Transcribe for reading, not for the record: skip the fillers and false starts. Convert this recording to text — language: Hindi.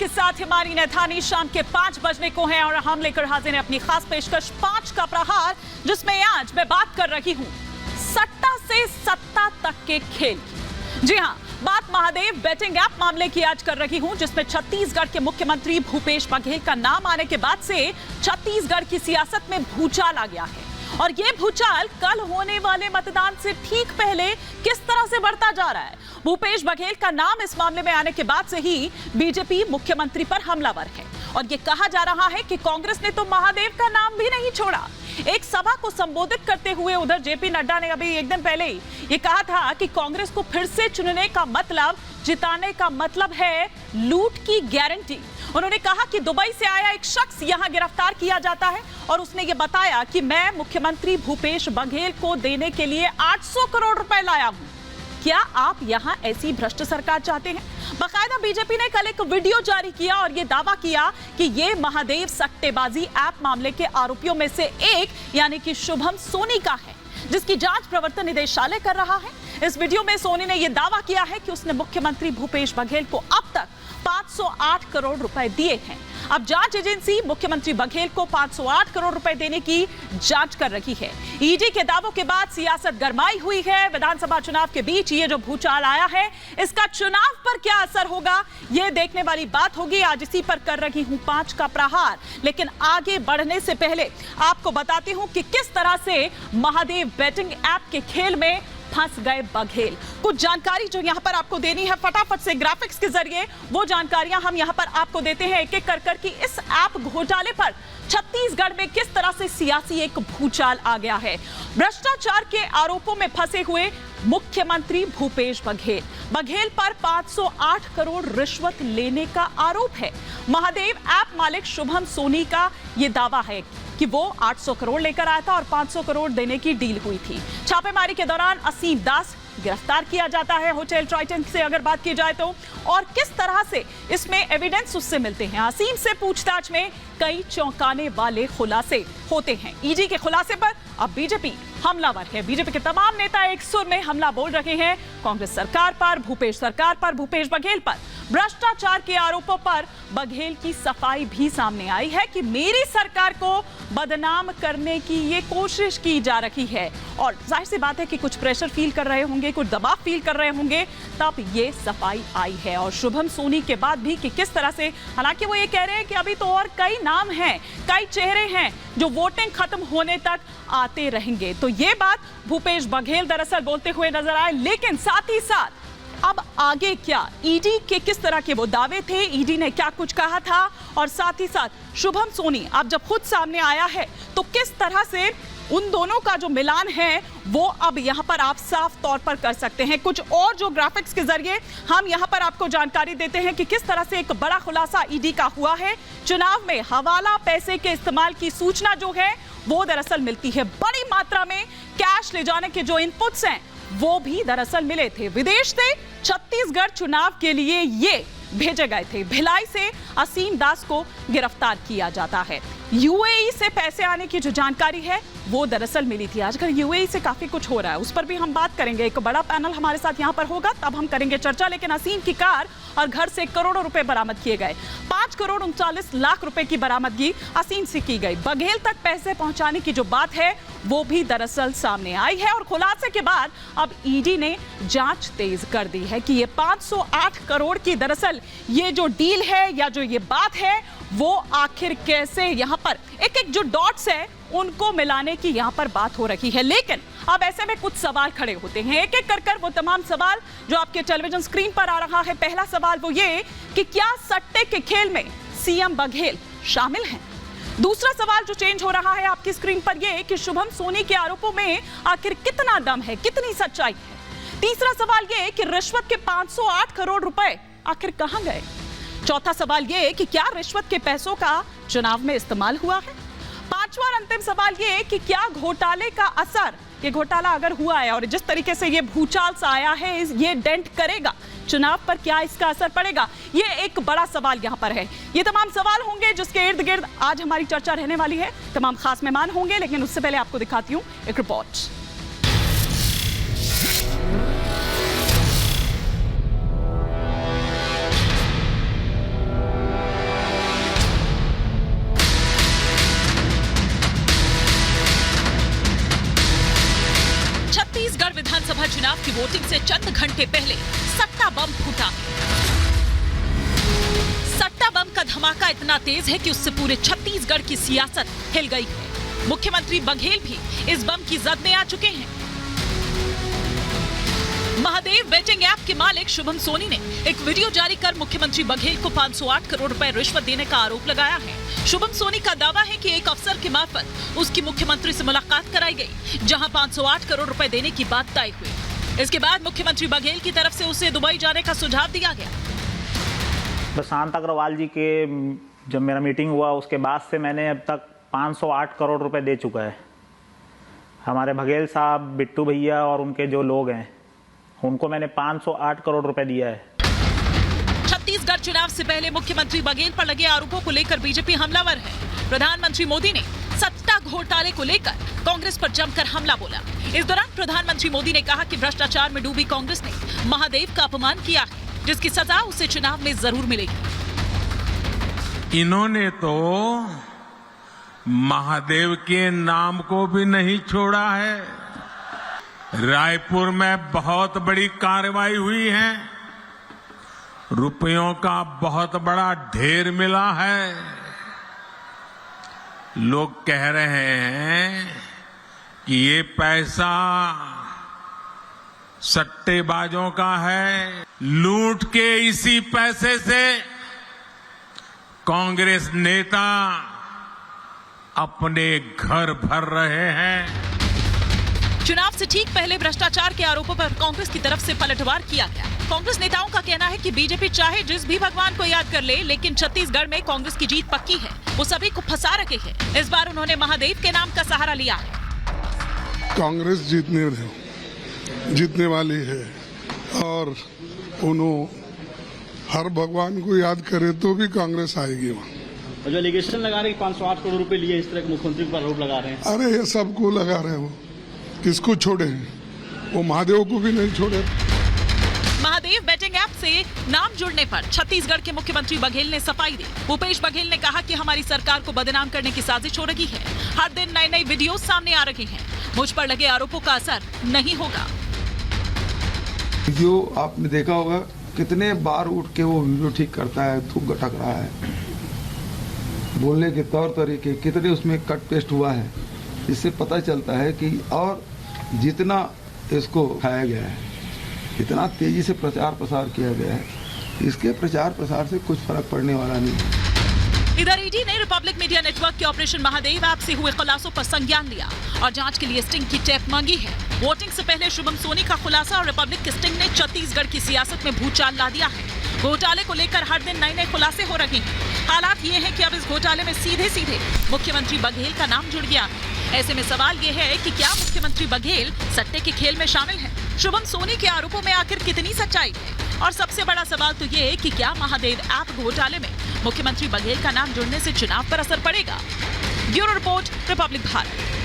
आपके साथ हिमानी नैथानी। शाम के 5 बजने को हैं और हम लेकर हाजिर हैं अपनी खास पेशकश 5 का प्रहार, जिसमें आज मैं बात कर रही हूं सट्टा से सत्ता तक के खेल। जी हां, बात महादेव बेटिंग ऐप मामले की आज कर रही हूं, जिसमें छत्तीसगढ़ के मुख्यमंत्री भूपेश बघेल का नाम आने के बाद से छत्तीसगढ़ की सियासत में भूचाल आ गया है। और ये भूचाल कल होने वाले मतदान से ठीक पहले किस तरह से बढ़ता जा रहा है। भूपेश बघेल का नाम इस मामले में आने के बाद से ही बीजेपी मुख्यमंत्री पर हमलावर है और ये कहा जा रहा है कि कांग्रेस ने तो महादेव का नाम भी नहीं छोड़ा। एक सभा को संबोधित करते हुए उधर जेपी नड्डा ने अभी एक दिन पहले ही ये कहा था कि कांग्रेस को फिर से चुनने का मतलब, जिताने का मतलब है लूट की गारंटी। उन्होंने कहा कि दुबई से आया एक शख्स यहां गिरफ्तार किया जाता है और उसने ये बताया कि मैं मुख्यमंत्री भूपेश बघेल को देने के लिए 800 करोड़ रुपए लाया हूं। क्या आप यहां ऐसी भ्रष्ट सरकार चाहते हैं? बाकायदा बीजेपी ने कल एक वीडियो जारी किया और यह दावा किया कि यह महादेव सट्टेबाजी ऐप मामले के आरोपियों में से एक यानी कि शुभम सोनी का है, जिसकी जांच प्रवर्तन निदेशालय कर रहा है। इस वीडियो में सोनी ने यह दावा किया है कि उसने मुख्यमंत्री भूपेश बघेल को अब तक 508 करोड़ रुपए दिए हैं। अब जांच एजेंसी मुख्यमंत्री बघेल को 508 करोड़ रुपए देने की जांच कर रही है। ईडी के दावों के बाद सियासत गरमाई हुई है। विधानसभा चुनाव के बीच ये जो भूचाल आया है, इसका चुनाव पर क्या असर होगा, ये देखने वाली बात होगी। आज इसी पर कर रही हूं 5 का प्रहार। लेकिन आगे बढ़ने से पहले आपको बताती हूं कि किस तरह से महादेव बेटिंग ऐप के खेल में फंस गए बघेल। कुछ जानकारी जो यहां पर आपको देनी है फटाफट से ग्राफिक्स के जरिए, वो जानकारियां हम यहां पर आपको देते हैं एक एक कर कि इस ऐप घोटाले पर छत्तीसगढ़ में किस तरह से सियासी एक भूचाल आ गया है। भ्रष्टाचार के आरोपों में फंसे हुए मुख्यमंत्री भूपेश बघेल पर 508 करोड़ रिश्वत लेने का आरोप है। महादेव ऐप मालिक शुभम सोनी का यह दावा है कि वो 800 करोड़ लेकर आया था और 500 करोड़ देने की डील हुई थी। छापेमारी के दौरान असीम दास गिरफ्तार किया जाता है होटल ट्राइटन से अगर बात की जाए तो, और किस तरह से इसमें एविडेंस उससे मिलते हैं। असीम से पूछताछ में कई चौंकाने वाले खुलासे होते हैं। ईडी के खुलासे पर अब बीजेपी हमलावर है। बीजेपी के तमाम नेता एक सुर में हमला बोल रहे हैं कांग्रेस सरकार पर, भूपेश सरकार पर, भूपेश बघेल पर। भ्रष्टाचार के आरोपों पर बघेल की सफाई भी सामने आई है कि मेरी सरकार को बदनाम करने की ये कोशिश की जा रही है। और जाहिर सी बात है कि कुछ प्रेशर फील कर रहे होंगे, कुछ दबाव फील कर रहे होंगे, तब ये सफाई आई है। और शुभम सोनी के बाद भी कि किस तरह से, हालांकि वो ये कह रहे हैं कि अभी तो और कई नाम हैं, कई चेहरे हैं जो वोटिंग खत्म होने तक आते रहेंगे। तो ये बात भूपेश बघेल दरअसल बोलते हुए नजर आए। लेकिन साथ ही साथ अब आगे क्या, ईडी के किस तरह के वो दावे थे, ईडी ने क्या कुछ कहा था, और साथ ही साथ शुभम सोनी अब जब खुद सामने आया है तो किस तरह से उन दोनों का जो मिलान है वो अब यहां पर आप साफ तौर पर कर सकते हैं। कुछ और जो ग्राफिक्स के जरिए हम यहां पर आपको जानकारी देते हैं कि किस तरह से एक बड़ा खुलासा ईडी का हुआ है। चुनाव में हवाला पैसे के इस्तेमाल की सूचना जो है वो दरअसल मिलती है। बड़ी मात्रा में कैश ले जाने के जो इनपुट्स हैं वो भी दरअसल मिले थे विदेश से। छत्तीसगढ़ चुनाव के लिए ये भेजे गए थे। भिलाई से असीम दास को गिरफ्तार किया जाता है। यूएई से पैसे आने की जो जानकारी है वो दरअसल मिली थी। आजकल यूएई से काफी कुछ हो रहा है, उस पर भी हम बात करेंगे। एक बड़ा पैनल हमारे साथ यहां पर होगा, तब हम करेंगे चर्चा। लेकिन असीम की कार और घर से करोड़ों रुपए बरामद किए गए। 5 करोड़ 39 लाख रुपए की बरामदगी असीम से की गई। बघेल तक पैसे पहुंचाने की जो बात है वो भी दरअसल सामने आई है। और खुलासे के बाद अब ईडी ने जांच तेज कर दी है कि ये 508 करोड़ की दरअसल ये जो डील है या जो ये बात है वो आखिर कैसे, यहां पर एक एक जो डॉट्स है उनको मिलाने की यहां पर बात हो रही है। लेकिन अब ऐसे में कुछ सवाल खड़े होते हैं, एक एक कर वो तमाम सवाल जो आपके टेलीविजन स्क्रीन पर आ रहा है। पहला सवाल वो ये कि क्या सट्टे के खेल में सीएम बघेल शामिल हैं? दूसरा सवाल जो चेंज हो रहा है आपकी स्क्रीन पर ये कि शुभम सोनी के आरोपों में आखिर कितना दम है, कितनी सच्चाई है? तीसरा सवाल ये कि रिश्वत के 508 करोड़ रुपए आखिर कहां गए? चौथा सवाल ये कि क्या रिश्वत के पैसों का चुनाव में इस्तेमाल हुआ है? पांचवा और अंतिम सवाल ये कि क्या घोटाले का असर, ये घोटाला अगर हुआ है और जिस तरीके से ये भूचाल सा आया है, ये डेंट करेगा चुनाव पर, क्या इसका असर पड़ेगा? ये एक बड़ा सवाल यहां पर है। ये तमाम सवाल होंगे जिसके इर्द गिर्द आज हमारी चर्चा रहने वाली है। तमाम खास मेहमान होंगे, लेकिन उससे पहले आपको दिखाती हूं एक रिपोर्ट। की वोटिंग से चंद घंटे पहले सट्टा बम फूटा। सट्टा बम का धमाका इतना तेज है कि उससे पूरे छत्तीसगढ़ की सियासत हिल गई है। मुख्यमंत्री बघेल भी इस बम की जद में आ चुके हैं। महादेव बेटिंग ऐप के मालिक शुभम सोनी ने एक वीडियो जारी कर मुख्यमंत्री बघेल को 508 करोड़ रुपए रिश्वत देने का आरोप लगाया है। शुभम सोनी का दावा है कि एक अफसर के मार्फत उसकी मुख्यमंत्री से मुलाकात कराई गई, जहां 508 करोड़ रुपए देने की बात तय हुई। इसके बाद मुख्यमंत्री बघेल की तरफ से उसे दुबई जाने का सुझाव दिया गया। प्रशांत अग्रवाल जी के जब मेरा मीटिंग हुआ उसके बाद से मैंने अब तक 508 करोड़ रुपए दे चुका है। हमारे बघेल साहब, बिट्टू भैया और उनके जो लोग हैं उनको मैंने 508 करोड़ रुपए दिया है। छत्तीसगढ़ चुनाव से पहले मुख्यमंत्री बघेल पर लगे आरोपों को लेकर बीजेपी हमलावर है। प्रधानमंत्री मोदी ने सत्ता घोटाले को लेकर कांग्रेस पर जमकर हमला बोला। इस दौरान प्रधानमंत्री मोदी ने कहा कि भ्रष्टाचार में डूबी कांग्रेस ने महादेव का अपमान किया है, जिसकी सजा उसे चुनाव में जरूर मिलेगी। इन्होंने तो महादेव के नाम को भी नहीं छोड़ा है। रायपुर में बहुत बड़ी कार्रवाई हुई है, रुपयों का बहुत बड़ा ढेर मिला है। लोग कह रहे हैं कि ये पैसा सट्टेबाजों का है। लूट के इसी पैसे से कांग्रेस नेता अपने घर भर रहे हैं। चुनाव से ठीक पहले भ्रष्टाचार के आरोपों पर कांग्रेस की तरफ से पलटवार किया गया। कांग्रेस नेताओं का कहना है कि बीजेपी चाहे जिस भी भगवान को याद कर ले, लेकिन छत्तीसगढ़ में कांग्रेस की जीत पक्की है। वो सभी को फंसा रखे हैं। इस बार उन्होंने महादेव के नाम का सहारा लिया है। कांग्रेस जीतने वाली है और उन्होंने हर भगवान को याद करे तो भी कांग्रेस आएगी वहाँ। जो एलिगेशन लगा रहे हैं 508 करोड़ रुपए लिए, इस तरह के मुख्यमंत्री पर आरोप लगा रहे हैं। अरे ये सबको लगा रहे हो, किसको छोड़े हैं? वो महादेव को भी नहीं छोड़े। महादेव बेटिंग ऐप से नाम जुड़ने पर छत्तीसगढ़ के मुख्यमंत्री बघेल ने सफाई दी। भूपेश बघेल ने कहा कि हमारी सरकार को बदनाम करने की साजिश हो रही है। हर दिन नए नए वीडियो सामने आ रहे हैं। मुझ पर लगे आरोपों का असर नहीं होगा। वीडियो आपने देखा होगा, कितने बार उठ के वो वीडियो ठीक करता है, थूक गटक रहा है, बोलने के तौर तरीके कितने उसमें कट पेस्ट हुआ है। इससे पता चलता है कि और जितना इसको खाया गया है, इतना तेजी से प्रचार प्रसार किया गया है, इसके प्रचार प्रसार से कुछ फर्क पड़ने वाला नहीं। इधर ईडी ने रिपब्लिक मीडिया नेटवर्क के ऑपरेशन महादेव ऐप से हुए खुलासों पर संज्ञान लिया और जांच के लिए स्टिंग की टेप मांगी है। वोटिंग से पहले शुभम सोनी का खुलासा और रिपब्लिक के स्टिंग ने छत्तीसगढ़ की सियासत में भूचाल ला दिया है। घोटाले को लेकर हर दिन नए नए खुलासे हो रहे हैं। हालात ये हैं कि अब इस घोटाले में सीधे सीधे मुख्यमंत्री बघेल का नाम जुड़ गया है। ऐसे में सवाल ये है कि क्या मुख्यमंत्री बघेल सट्टे के खेल में शामिल है? शुभम सोनी के आरोपों में आखिर कितनी सच्चाई है? और सबसे बड़ा सवाल तो ये है कि क्या महादेव ऐप घोटाले में मुख्यमंत्री बघेल का नाम जुड़ने से चुनाव पर असर पड़ेगा? Bureau report, Republic Bharat.